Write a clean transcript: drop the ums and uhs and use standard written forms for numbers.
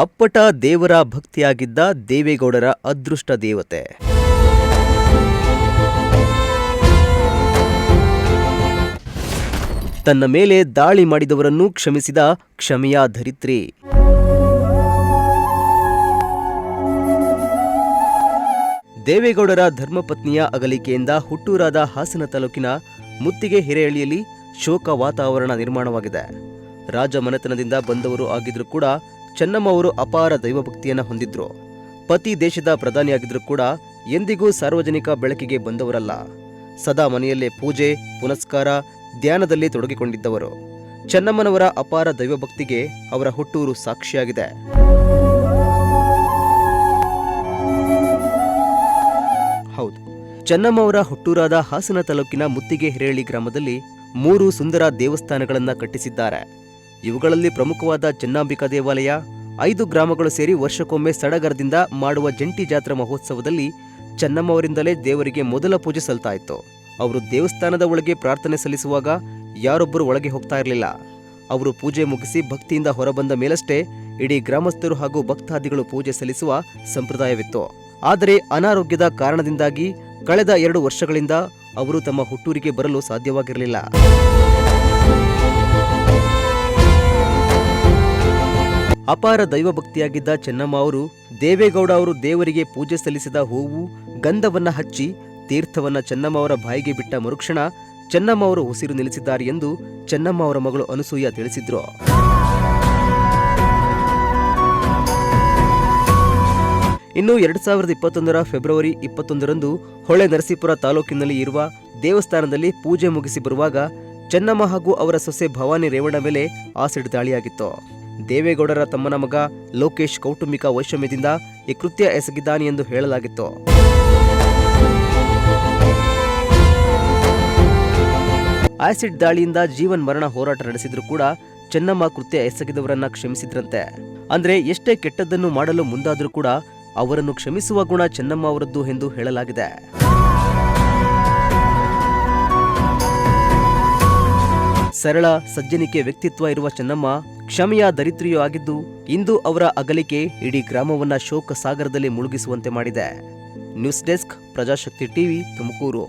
ಅಪ್ಪಟ ದೇವರ ಭಕ್ತಿಯಾಗಿದ್ದ ದೇವೇಗೌಡರ ಅದೃಷ್ಟ ದೇವತೆ. ತನ್ನ ಮೇಲೆ ದಾಳಿ ಮಾಡಿದವರನ್ನು ಕ್ಷಮಿಸಿದ ಕ್ಷಮೆಯ ಧರಿತ್ರಿ. ದೇವೇಗೌಡರ ಧರ್ಮಪತ್ನಿಯ ಅಗಲಿಕೆಯಿಂದ ಹುಟ್ಟೂರಾದ ಹಾಸನ ತಾಲೂಕಿನ ಮುತ್ತಿಗೆ ಹಿರೇಹಳ್ಳಿಯಲ್ಲಿ ಶೋಕ ವಾತಾವರಣ ನಿರ್ಮಾಣವಾಗಿದೆ. ರಾಜಮನೆತನದಿಂದ ಬಂದವರು ಆಗಿದ್ರೂ ಕೂಡ ಚೆನ್ನಮ್ಮ ಅವರು ಅಪಾರ ದೈವಭಕ್ತಿಯನ್ನು ಹೊಂದಿದ್ರು. ಪತಿ ದೇಶದ ಪ್ರಧಾನಿಯಾಗಿದ್ರೂ ಕೂಡ ಎಂದಿಗೂ ಸಾರ್ವಜನಿಕ ಬೆಳಕಿಗೆ ಬಂದವರಲ್ಲ. ಸದಾ ಮನೆಯಲ್ಲೇ ಪೂಜೆ ಪುನಸ್ಕಾರ ಧ್ಯಾನದಲ್ಲಿ ತೊಡಗಿಕೊಂಡಿದ್ದವರು. ಚೆನ್ನಮ್ಮನವರ ಅಪಾರ ದೈವಭಕ್ತಿಗೆ ಅವರ ಹುಟ್ಟೂರು ಸಾಕ್ಷಿಯಾಗಿದೆ. ಹೌದು, ಚೆನ್ನಮ್ಮ ಅವರ ಹುಟ್ಟೂರಾದ ಹಾಸನ ತಾಲೂಕಿನ ಮುತ್ತಿಗೆ ಹಿರೇಹಳ್ಳಿ ಗ್ರಾಮದಲ್ಲಿ 3 ಸುಂದರ ದೇವಸ್ಥಾನಗಳನ್ನು ಕಟ್ಟಿಸಿದ್ದಾರೆ. ಇವುಗಳಲ್ಲಿ ಪ್ರಮುಖವಾದ ಚೆನ್ನಾಂಬಿಕಾ ದೇವಾಲಯ, 5 ಗ್ರಾಮಗಳು ಸೇರಿ ವರ್ಷಕ್ಕೊಮ್ಮೆ ಸಡಗರದಿಂದ ಮಾಡುವ ಜಂಟಿ ಜಾತ್ರಾ ಮಹೋತ್ಸವದಲ್ಲಿ ಚೆನ್ನಮ್ಮ ಅವರಿಂದಲೇ ದೇವರಿಗೆ ಮೊದಲ ಪೂಜೆ ಸಲ್ತಾ ಇತ್ತು. ಅವರು ದೇವಸ್ಥಾನದ ಒಳಗೆ ಪ್ರಾರ್ಥನೆ ಸಲ್ಲಿಸುವಾಗ ಯಾರೊಬ್ಬರು ಒಳಗೆ ಹೋಗ್ತಾ ಇರಲಿಲ್ಲ. ಅವರು ಪೂಜೆ ಮುಗಿಸಿ ಭಕ್ತಿಯಿಂದ ಹೊರಬಂದ ಮೇಲಷ್ಟೇ ಇಡೀ ಗ್ರಾಮಸ್ಥರು ಹಾಗೂ ಭಕ್ತಾದಿಗಳು ಪೂಜೆ ಸಲ್ಲಿಸುವ ಸಂಪ್ರದಾಯವಿತ್ತು. ಆದರೆ ಅನಾರೋಗ್ಯದ ಕಾರಣದಿಂದಾಗಿ ಕಳೆದ 2 ವರ್ಷಗಳಿಂದ ಅವರು ತಮ್ಮ ಹುಟ್ಟೂರಿಗೆ ಬರಲು ಸಾಧ್ಯವಾಗಿರಲಿಲ್ಲ. ಅಪಾರ ದೈವಭಕ್ತಿಯಾಗಿದ್ದ ಚೆನ್ನಮ್ಮ ಅವರು ದೇವೇಗೌಡ ಅವರು ದೇವರಿಗೆ ಪೂಜೆ ಸಲ್ಲಿಸಿದ ಹೂವು ಗಂಧವನ್ನ ಹಚ್ಚಿ ತೀರ್ಥವನ್ನ ಚೆನ್ನಮ್ಮ ಅವರ ಬಾಯಿಗೆ ಬಿಟ್ಟ ಮರುಕ್ಷಣ ಚೆನ್ನಮ್ಮ ಅವರು ಉಸಿರು ನಿಲ್ಲಿಸಿದ್ದಾರೆ ಎಂದು ಚೆನ್ನಮ್ಮ ಅವರ ಮಗಳು ಅನಸೂಯ ತಿಳಿಸಿದ್ರು. ಇನ್ನು 2021ರ ಫೆಬ್ರವರಿ 21ರಂದು ಹೊಳೆ ನರಸೀಪುರ ತಾಲೂಕಿನಲ್ಲಿ ಇರುವ ದೇವಸ್ಥಾನದಲ್ಲಿ ಪೂಜೆ ಮುಗಿಸಿ ಬರುವಾಗ ಚೆನ್ನಮ್ಮ ಹಾಗೂ ಅವರ ಸೊಸೆ ಭವಾನಿ ರೇವಣ್ಣ ಮೇಲೆ ಆಸಿಡ್ ದಾಳಿಯಾಗಿತ್ತು. ದೇವೇಗೌಡರ ತಮ್ಮನ ಮಗ ಲೋಕೇಶ್ ಕೌಟುಂಬಿಕ ವೈಷಮ್ಯದಿಂದ ಈ ಕೃತ್ಯ ಎಸಗಿದ್ದಾನೆ ಎಂದು ಹೇಳಲಾಗಿತ್ತು. ಆಸಿಡ್ ದಾಳಿಯಿಂದ ಜೀವನ್ ಮರಣ ಹೋರಾಟ ನಡೆಸಿದ್ರು ಕೂಡ ಚೆನ್ನಮ್ಮ ಕೃತ್ಯ ಎಸಗಿದವರನ್ನ ಕ್ಷಮಿಸಿದ್ರಂತೆ. ಅಂದ್ರೆ ಎಷ್ಟೇ ಕೆಟ್ಟದ್ದನ್ನು ಮಾಡಲು ಮುಂದಾದ್ರೂ ಕೂಡ ಅವರನ್ನು ಕ್ಷಮಿಸುವ ಗುಣ ಚೆನ್ನಮ್ಮ ಅವರದ್ದು ಎಂದು ಹೇಳಲಾಗಿದೆ. ಸರಳ ಸಜ್ಜನಿಕೆ ವ್ಯಕ್ತಿತ್ವ ಇರುವ ಚೆನ್ನಮ್ಮ ಕ್ಷಮೆಯ ದರಿದ್ರಿಯೂ ಆಗಿದ್ದು, ಇಂದು ಅವರ ಅಗಲಿಕೆ ಇಡೀ ಗ್ರಾಮವನ್ನ ಶೋಕ ಸಾಗರದಲ್ಲಿ ಮುಳುಗಿಸುವಂತೆ ಮಾಡಿದೆ. News desk, Prajashakti TV, Tumakuru.